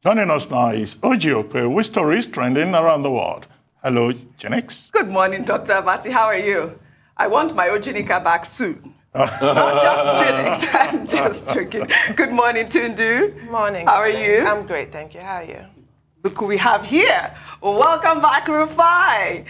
Joining us now is Okpe, which story is trending around the world. Hello, Jenix. Good morning, Dr. Abati. How are you? I want my Ojinika back soon. Not just Jenix. I'm just joking. Good morning, Tundu. Good morning. How are you? I'm great, thank you. How are you? Look who we have here. Welcome back, Rufai.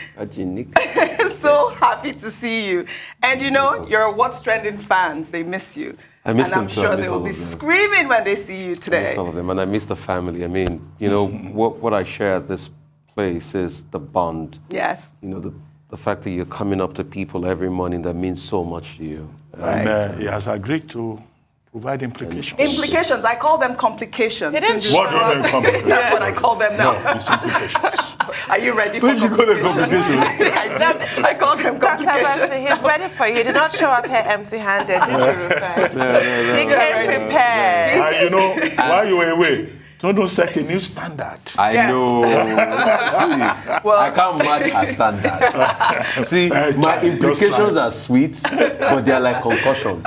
So happy to see you. And you know, you're What's Trending fans. They miss you. I miss them I'm too. sure they will be screaming when they see you today. I miss all of them, and I miss the family. I mean, you know, what I share at this place is the bond. Yes. You know, the fact that you're coming up to people every morning, that means so much to you. And he has agreed to provide implications. Implications. I call them complications. What do you mean complications? That's what I call them now. No, it's implications. Are you ready for When you call them complications? I call them Dr. complications. Abati, he's ready for you. He did not show up here empty-handed, did you, Rufai? No. He came prepared. And you know, while you were away, don't set a new standard. I Yes. know. See, Well- I can't match her standard. See, my implications are sweet, but they're like concussion.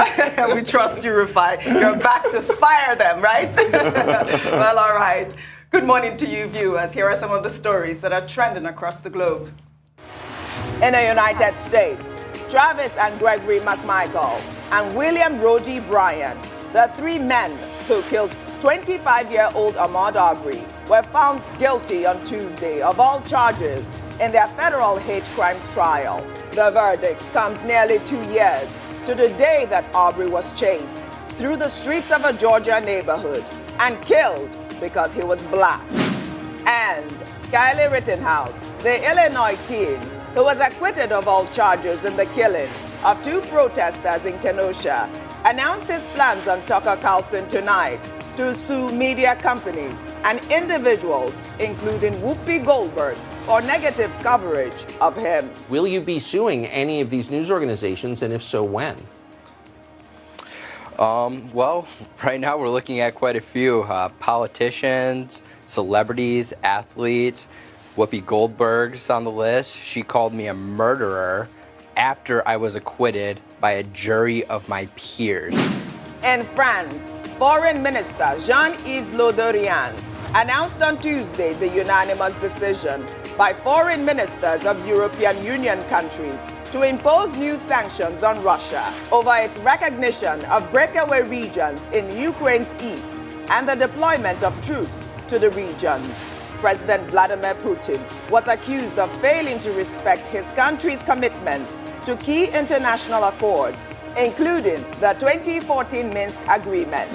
We trust you, Rufai. You're back to fire them, right? Well, all right. Good morning to you, viewers. Here are some of the stories that are trending across the globe. In the United States, Travis and Gregory McMichael and William Rhodey Bryan, the three men who killed 25-year-old Ahmaud Arbery, were found guilty on Tuesday of all charges in their federal hate crimes trial. The verdict comes nearly 2 years to the day that Arbery was chased through the streets of a Georgia neighborhood and killed because he was black. And Kylie Rittenhouse, the Illinois teen who was acquitted of all charges in the killing of two protesters in Kenosha, announced his plans on Tucker Carlson tonight to sue media companies and individuals, including Whoopi Goldberg, for negative coverage of him. Will you be suing any of these news organizations, and if so, when? Well, right now we're looking at quite a few politicians, celebrities, athletes. Whoopi Goldberg's on the list. She called me a murderer after I was acquitted by a jury of my peers. In France, Foreign Minister Jean-Yves Le Drian announced on Tuesday the unanimous decision by foreign ministers of European Union countries to impose new sanctions on Russia over its recognition of breakaway regions in Ukraine's east and the deployment of troops to the regions. President Vladimir Putin was accused of failing to respect his country's commitments to key international accords, including the 2014 Minsk Agreement.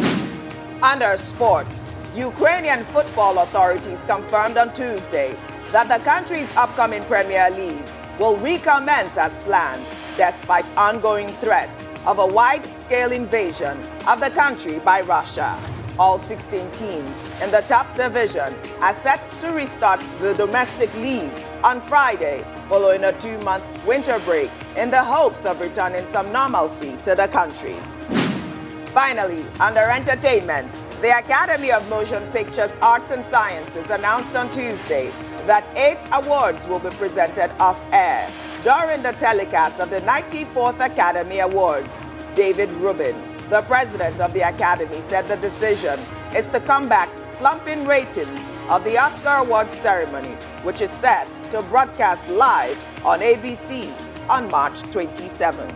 Under sports, Ukrainian football authorities confirmed on Tuesday that the country's upcoming Premier League will recommence as planned, despite ongoing threats of a wide-scale invasion of the country by Russia. All 16 teams in the top division are set to restart the domestic league on Friday, following a 2-month winter break in the hopes of returning some normalcy to the country. Finally, under entertainment, the Academy of Motion Pictures Arts and Sciences announced on Tuesday that 8 awards will be presented off-air during the telecast of the 94th Academy Awards. David Rubin, the president of the Academy, said the decision is to combat slumping ratings of the Oscar Awards ceremony, which is set to broadcast live on ABC on March 27th.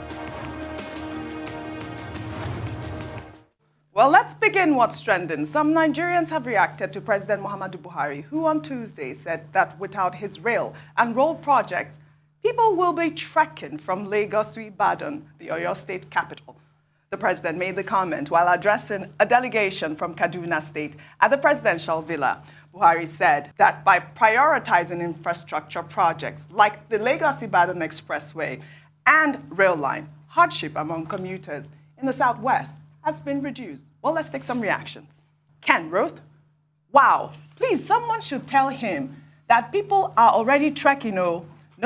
Well, let's begin what's trending. Some Nigerians have reacted to President Muhammadu Buhari, who on Tuesday said that without his rail and road projects, people will be trekking from Lagos to Ibadan, the Oyo State capital. The president made the comment while addressing a delegation from Kaduna State at the presidential villa. Buhari said that by prioritizing infrastructure projects like the Lagos-Ibadan Expressway and rail line, hardship among commuters in the southwest has been reduced. Well, let's take some reactions. Ken Roth, wow, please, someone should tell him that people are already trekking, no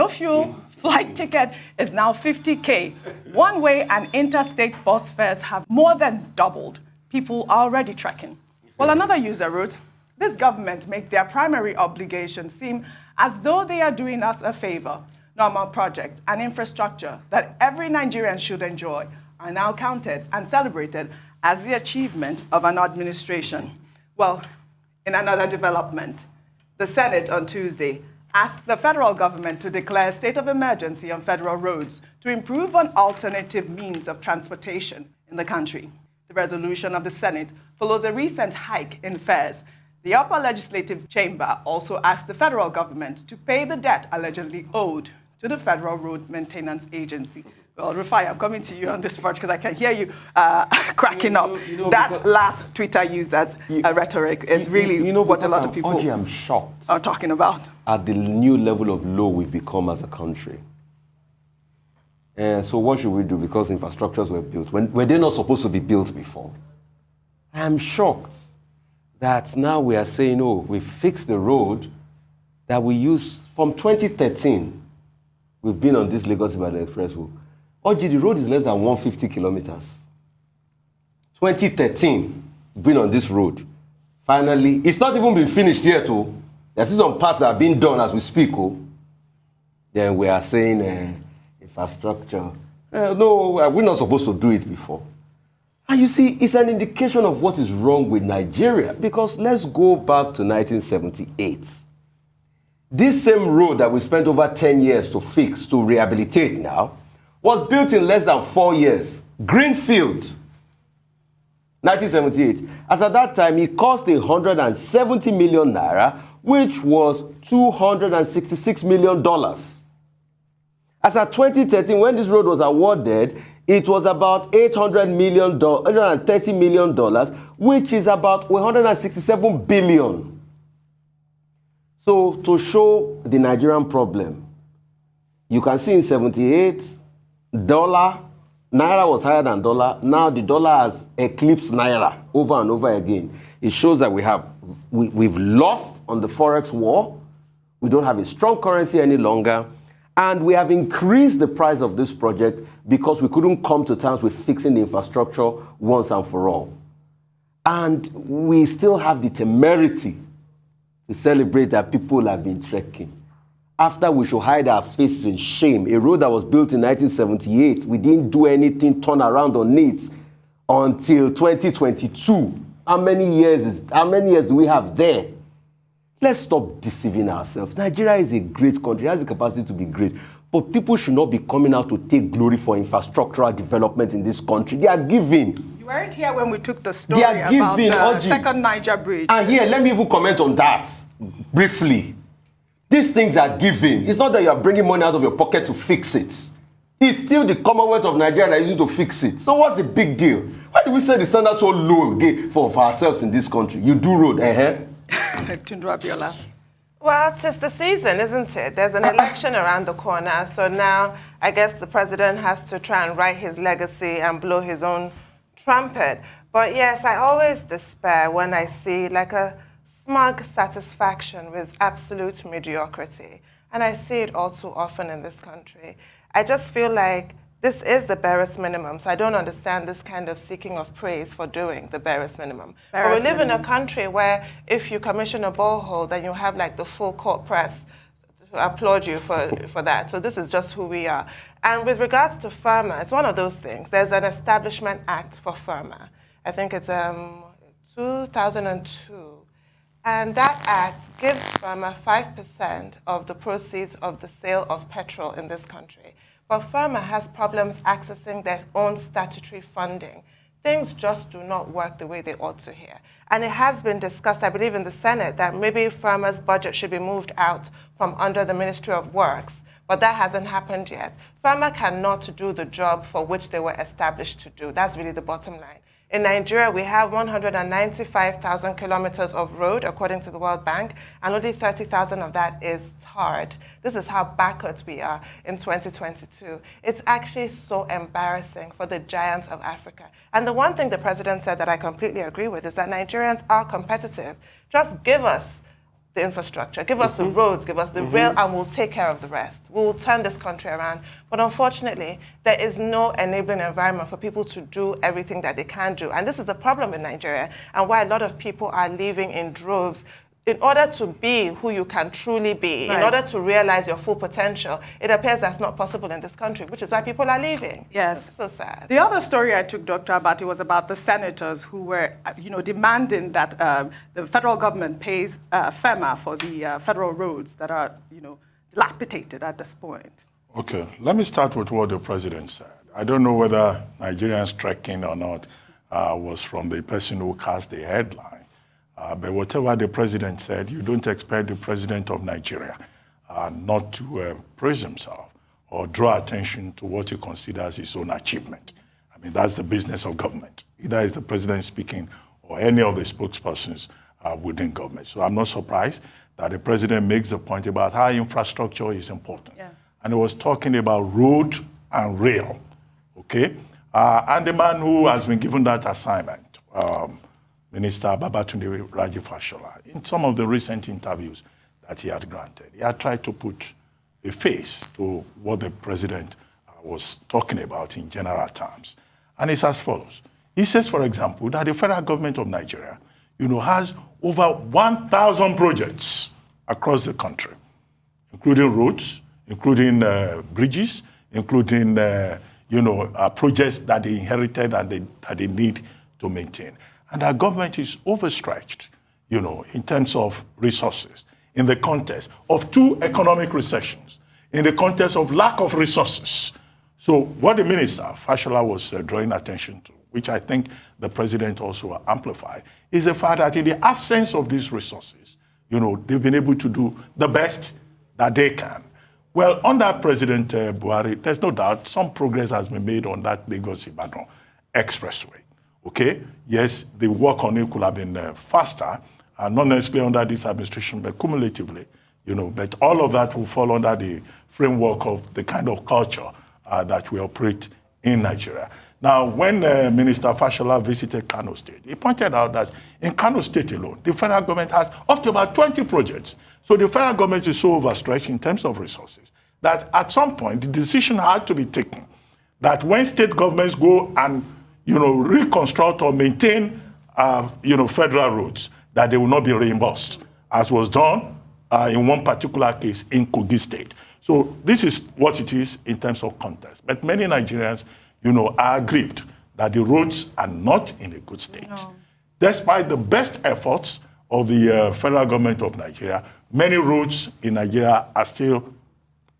fuel, flight ticket is now 50K. One-way and interstate bus fares have more than doubled. People are already trekking. Well, another user wrote, this government make their primary obligation seem as though they are doing us a favor. Normal projects and infrastructure that every Nigerian should enjoy are now counted and celebrated as the achievement of an administration. Well, In another development, the Senate on Tuesday asked the federal government to declare a state of emergency on federal roads to improve on alternative means of transportation in the country. The resolution of the Senate follows a recent hike in fares. The upper legislative chamber also asked the federal government to pay the debt allegedly owed to the Federal Road Maintenance Agency. Well, Rufai, I'm coming to you on this part because I can hear you cracking up. That last Twitter user's rhetoric is really what a lot of people I'm shocked are talking about. At the new level of low we've become as a country. And so what should we do? Because infrastructures were built. Were they not supposed to be built before? I'm shocked that now we are saying, oh, we fixed the road that we used from 2013. We've been on this Lagos-Ibadan Expressway. The road is less than 150 kilometers. 2013, been on this road. Finally, it's not even been finished yet, oh. There's some parts that are being done as we speak, oh. Then we are saying infrastructure. No, we're not supposed to do it before. And you see, it's an indication of what is wrong with Nigeria, because let's go back to 1978. This same road that we spent over 10 years to fix, to rehabilitate now, was built in less than 4 years. Greenfield, 1978. As at that time, it cost 170 million naira, which was $266 million. As at 2013, when this road was awarded, it was about $830 million, which is about 167 billion. So to show the Nigerian problem, you can see in 78, naira was higher than dollar. Now the dollar has eclipsed naira over and over again. It shows that we've lost on the forex war. We don't have a strong currency any longer. And we have increased the price of this project because we couldn't come to terms with fixing the infrastructure once and for all. And we still have the temerity to celebrate that people have been trekking. After we should hide our faces in shame, a road that was built in 1978, we didn't do anything, turn around on it until 2022. How many years do we have there? Let's stop deceiving ourselves. Nigeria is a great country, it has the capacity to be great. But people should not be coming out to take glory for infrastructural development in this country. They are giving. You weren't here when we took the story about the second Niger bridge. And here, let me even comment on that briefly. These things are given. It's not that you are bringing money out of your pocket to fix it. It's still the Commonwealth of Nigeria that is using to fix it. So what's the big deal? Why do we set the standard so low for ourselves in this country? You do road, Well, it's the season, isn't it? There's an election around the corner, so now I guess the president has to try and write his legacy and blow his own trumpet. But yes, I always despair when I see like a smug satisfaction with absolute mediocrity. And I see it all too often in this country. I just feel like this is the barest minimum, so I don't understand this kind of seeking of praise for doing the barest minimum. But we live in a country where if you commission a borehole, then you have like the full court press to applaud you for that. So this is just who we are. And with regards to FIRMA, it's one of those things. There's an Establishment Act for FIRMA. I think it's 2002. And that act gives FIRMA 5% of the proceeds of the sale of petrol in this country. But FIRMA has problems accessing their own statutory funding. Things just do not work the way they ought to here. And it has been discussed, I believe, in the Senate that maybe FIRMA's budget should be moved out from under the Ministry of Works, but that hasn't happened yet. FIRMA cannot do the job for which they were established to do. That's really the bottom line. In Nigeria, we have 195,000 kilometers of road, according to the World Bank, and only 30,000 of that is tarred. This is how backwards we are in 2022. It's actually so embarrassing for the giants of Africa. And the one thing the president said that I completely agree with is that Nigerians are competitive. Just give us the infrastructure, give us the roads, give us the rail, and we'll take care of the rest. We'll turn this country around. But unfortunately, there is no enabling environment for people to do everything that they can do. And this is the problem in Nigeria, and why a lot of people are leaving in droves in order to be who you can truly be, in order to realize your full potential, it appears that's not possible in this country, which is why people are leaving. Yes. It's so sad. The other story I took, Dr. Abati, was about the senators who were, demanding that the federal government pays FEMA for the federal roads that are, dilapidated at this point. Okay, let me start with what the president said. I don't know whether Nigerians trekking or not was from the person who cast the headline. But whatever the president said, you don't expect the president of Nigeria not to praise himself or draw attention to what he considers his own achievement. I mean, that's the business of government. Either it's the president speaking or any of the spokespersons within government. So I'm not surprised that the president makes the point about how infrastructure is important. Yeah. And he was talking about road and rail, okay? And the man who has been given that assignment, Minister Babatunde Raji Fashola, in some of the recent interviews that he had granted, he had tried to put a face to what the president was talking about in general terms. And it's as follows. He says, for example, that the federal government of Nigeria, has over 1,000 projects across the country, including roads, including bridges, including, projects that they inherited and that they need to maintain. And our government is overstretched, in terms of resources, in the context of 2 economic recessions, in the context of lack of resources. So what the minister, Fashola, was drawing attention to, which I think the president also amplified, is the fact that in the absence of these resources, they've been able to do the best that they can. Well, under President Buhari, there's no doubt some progress has been made on that Lagos-Ibadan expressway. Okay, yes, the work on it could have been faster, not necessarily under this administration, but cumulatively, but all of that will fall under the framework of the kind of culture that we operate in Nigeria. Now, when Minister Fashola visited Kano State, he pointed out that in Kano State alone, the federal government has up to about 20 projects. So the federal government is so overstretched in terms of resources that at some point, the decision had to be taken that when state governments go and reconstruct or maintain, federal roads, that they will not be reimbursed, as was done in one particular case in Kogi State. So this is what it is in terms of context. But many Nigerians, are aggrieved that the roads are not in a good state. No. Despite the best efforts of the federal government of Nigeria, many roads in Nigeria are still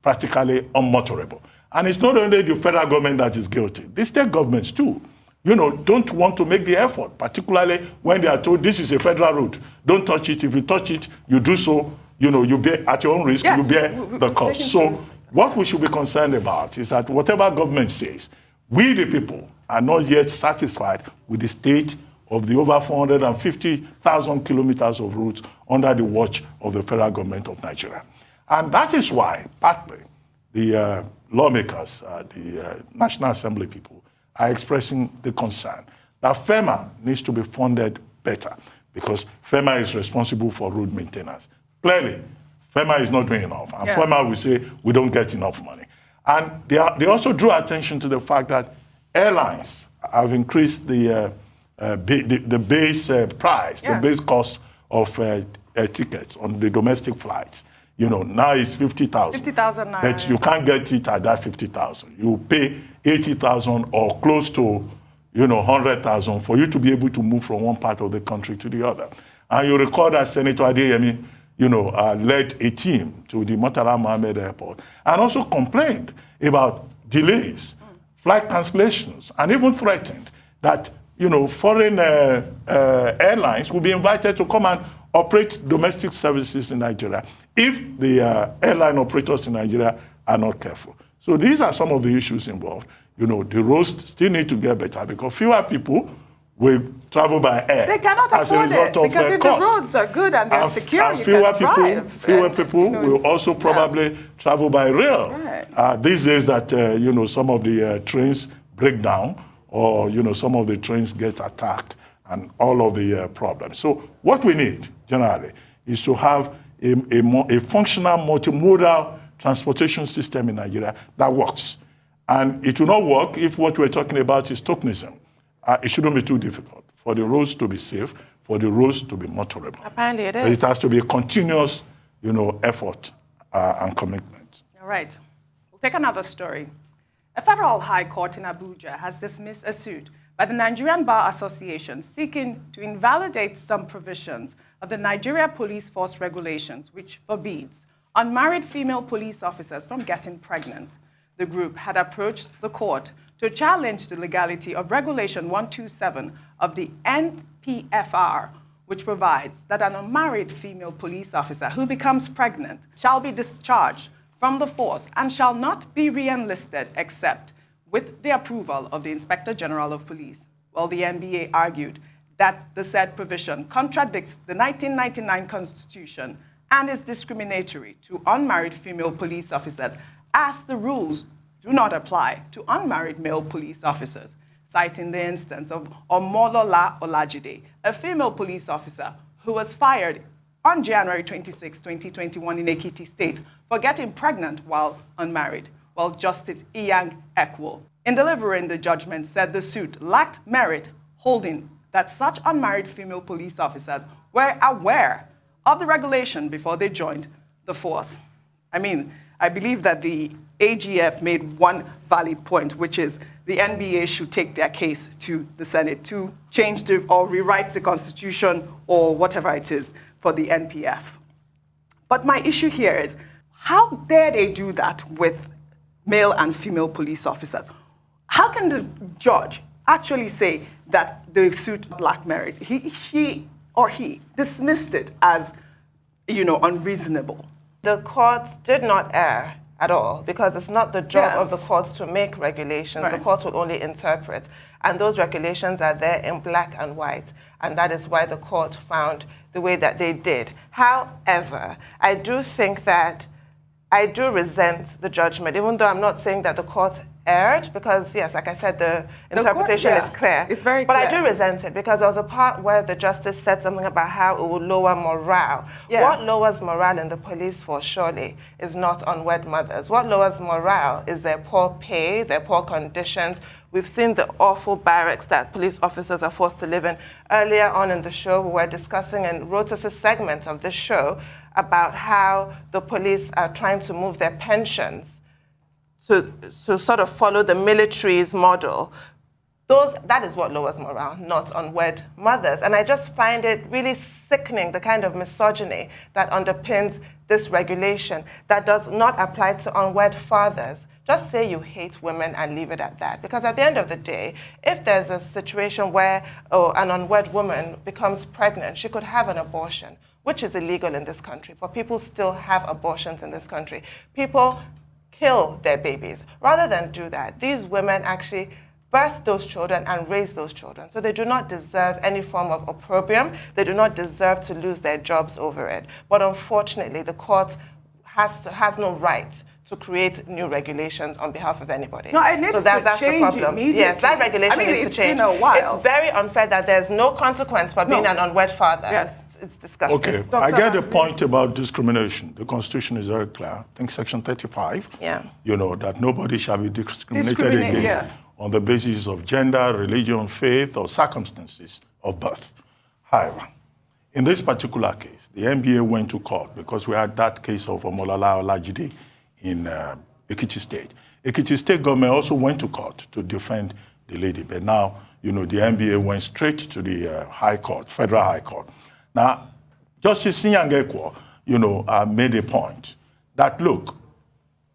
practically unmotorable. And it's not only the federal government that is guilty. The state governments too, don't want to make the effort, particularly when they are told this is a federal road. Don't touch it. If you touch it, you do so, you bear at your own risk, yes, you bear the cost. So what we should be concerned about is that whatever government says, we the people are not yet satisfied with the state of the over 450,000 kilometers of roads under the watch of the federal government of Nigeria. And that is why, partly, the lawmakers, the National Assembly people, are expressing the concern that FEMA needs to be funded better because FEMA is responsible for road maintenance. Clearly, FEMA is not doing enough. And yes, FEMA will say, we don't get enough money. And they also drew attention to the fact that airlines have increased the base price, yes, the base cost of tickets on the domestic flights. Now it's 50,000. 50,000 naira. But you can't get it at that 50,000. You pay 80,000 or close to, 100,000 for you to be able to move from one part of the country to the other. And you recall that Senator Adeyemi, led a team to the Murtala Mohammed Airport and also complained about delays, flight cancellations, and even threatened that, foreign airlines will be invited to come and operate domestic services in Nigeria if the airline operators in Nigeria are not careful. So these are some of the issues involved. The roads still need to get better because fewer people will travel by air. They cannot afford it because if cost. The roads are good and they're secure, you fewer can drive. Fewer people will also probably travel by rail. Right. These days that, some of the trains break down or, some of the trains get attacked and all of the problems. So what we need generally is to have a functional multimodal transportation system in Nigeria that works. And it will not work if what we're talking about is tokenism. It shouldn't be too difficult for the roads to be safe, for the roads to be motorable. Apparently it It is. has to be a continuous, effort and commitment. All right. We'll take another story. A federal high court in Abuja has dismissed a suit by the Nigerian Bar Association seeking to invalidate some provisions of the Nigeria Police Force regulations, which forbids unmarried female police officers from getting pregnant. The group had approached the court to challenge the legality of Regulation 127 of the NPFR, which provides that an unmarried female police officer who becomes pregnant shall be discharged from the force and shall not be re-enlisted except with the approval of the Inspector General of Police. Well, the NBA argued that the said provision contradicts the 1999 Constitution and is discriminatory to unmarried female police officers, as the rules do not apply to unmarried male police officers, citing the instance of Omolola Olajide, a female police officer who was fired on January 26, 2021 in Ekiti State for getting pregnant while unmarried, while Justice Iyang Ekwo, in delivering the judgment, said the suit lacked merit, holding that such unmarried female police officers were aware of the regulation before they joined the force. I mean, I believe that the AGF made one valid point, which is the NBA should take their case to the Senate to change or rewrite the Constitution or whatever it is for the NPF. But my issue here is, how dare they do that with male and female police officers? How can the judge actually say that the suit lacked merit? She or he dismissed it as, unreasonable. The courts did not err at all, because it's not the job of the courts to make regulations. Right. The courts will only interpret. And those regulations are there in black and white. And that is why the court found the way that they did. However, I do think that I do resent the judgment, even though I'm not saying that the court erred, because, yes, like I said, the interpretation is clear. It's very clear. But clear. I do resent it, because there was a part where the justice said something about how it would lower morale. Yeah. What lowers morale in the police force, surely, is not unwed mothers. What lowers morale is their poor pay, their poor conditions. We've seen the awful barracks that police officers are forced to live in. Earlier on in the show, we were discussing, and wrote us a segment of this show, about how the police are trying to move their pensions to sort of follow the military's model. That is what lowers morale, not unwed mothers. And I just find it really sickening, the kind of misogyny that underpins this regulation that does not apply to unwed fathers. Just say you hate women and leave it at that. Because at the end of the day, if there's a situation where an unwed woman becomes pregnant, she could have an abortion, which is illegal in this country. For people still have abortions in this country. People kill their babies. Rather than do that, these women actually birth those children and raise those children. So they do not deserve any form of opprobrium. They do not deserve to lose their jobs over it. But unfortunately, the court has no right to create new regulations on behalf of anybody. No, it needs so that's to change the problem. immediately. Yes, that regulation needs to it's change. been a while. It's very unfair that there's no consequence for being an unwed father. Yes. It's disgusting. Okay, Dr. I get the Anthony. point about discrimination. The Constitution is very clear. I think Section 35, that nobody shall be discriminated against on the basis of gender, religion, faith, or circumstances of birth. However, in this particular case, the NBA went to court because we had that case of Omolola Olajide in Ekiti State. Ekiti State government also went to court to defend the lady, but now, the NBA went straight to the High Court, Federal High Court. Now, Justice Iyang Ekwo, made a point that, look,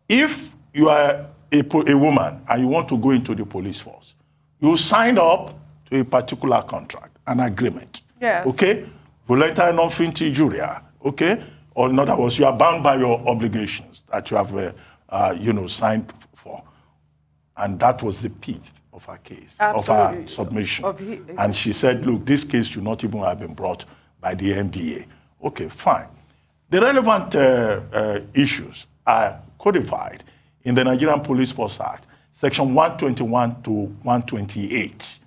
if you are a woman and you want to go into the police force, you signed up to a particular contract, an agreement. Yes. Okay? Volunteer non-finti juria. Okay? Or in other words, you are bound by your obligations that you have, signed for. And that was the pith of her case, of her submission. And she said, look, this case should not even have been brought by the NBA. Okay, fine. The relevant issues are codified in the Nigerian Police Force Act, Section 121 to 128,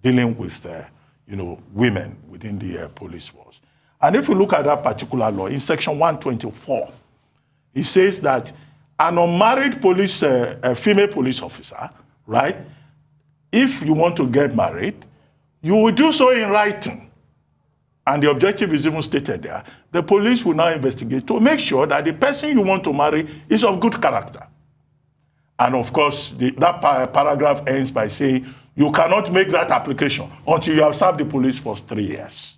dealing with, women within the police force. And if you look at that particular law, in Section 124, it says that an unmarried female police officer, right, if you want to get married, you will do so in writing. and the objective is even stated there, the police will now investigate to make sure that the person you want to marry is of good character. And of course, that paragraph ends by saying, you cannot make that application until you have served the police for 3 years.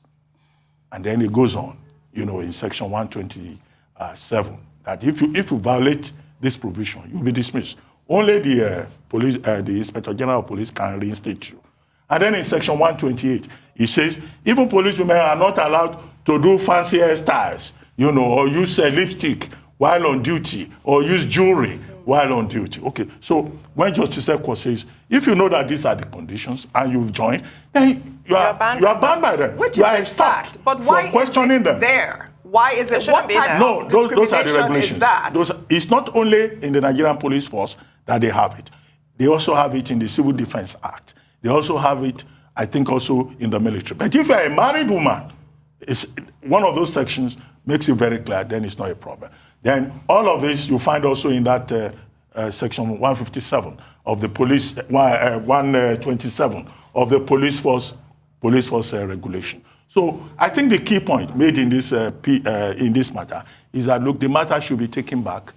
And then it goes on, in section 127, that if you violate this provision, you'll be dismissed. Only the Inspector General of Police can reinstate you. And then in section 128, it says, even policewomen are not allowed to do fancy hairstyles, or use lipstick while on duty, or use jewelry while on duty. Okay, so when Justice Ekwo says, if you know that these are the conditions and you've joined, then you are banned by them. Which you is are a fact. But why questioning is it them. There? Why is it? What type No, of those are the discrimination regulations. is that? It's not only in the Nigerian Police Force that they have it. They also have it in the Civil Defense Act. They also have it, I think, also in the military. But if you're a married woman, it's one of those sections makes it very clear, then it's not a problem. Then all of this you find also in that section 157 of the police, 127 of the police force regulation. So I think the key point made in this matter is that, look, the matter should be taken back.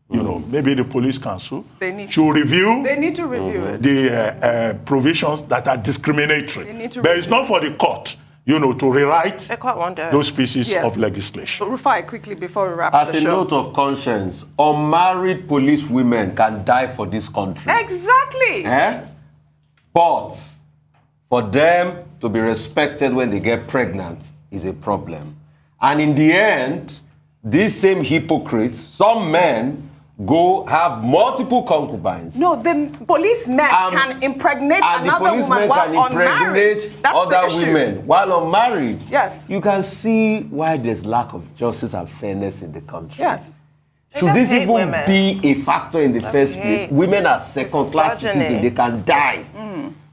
Maybe the police council should review. They need to review it. The provisions that are discriminatory. But it's not for the court, to rewrite those pieces of legislation. Rufai, quickly before we wrap up the show. As a note of conscience, unmarried police women can die for this country. Exactly. But for them to be respected when they get pregnant is a problem. And in the end, these same hypocrites, some men, go have multiple concubines. No, the policemen can impregnate another woman while unmarried. That's other women while unmarried. Yes. You can see why there's lack of justice and fairness in the country. Yes. Should this even be a factor in the first place? Women are second-class citizens. They can die.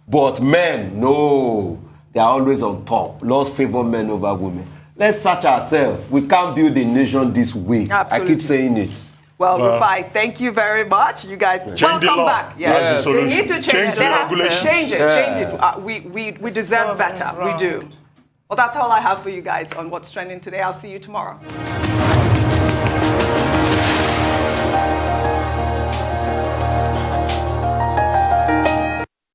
But men, no. They are always on top. Laws favor men over women. Let's search ourselves. We can't build a nation this way. Absolutely. I keep saying it. Well, Rufai, thank you very much. You guys, welcome back. Yes. They need to change the regulations. Change it. We deserve better. We do. Well, that's all I have for you guys on What's Trending today. I'll see you tomorrow.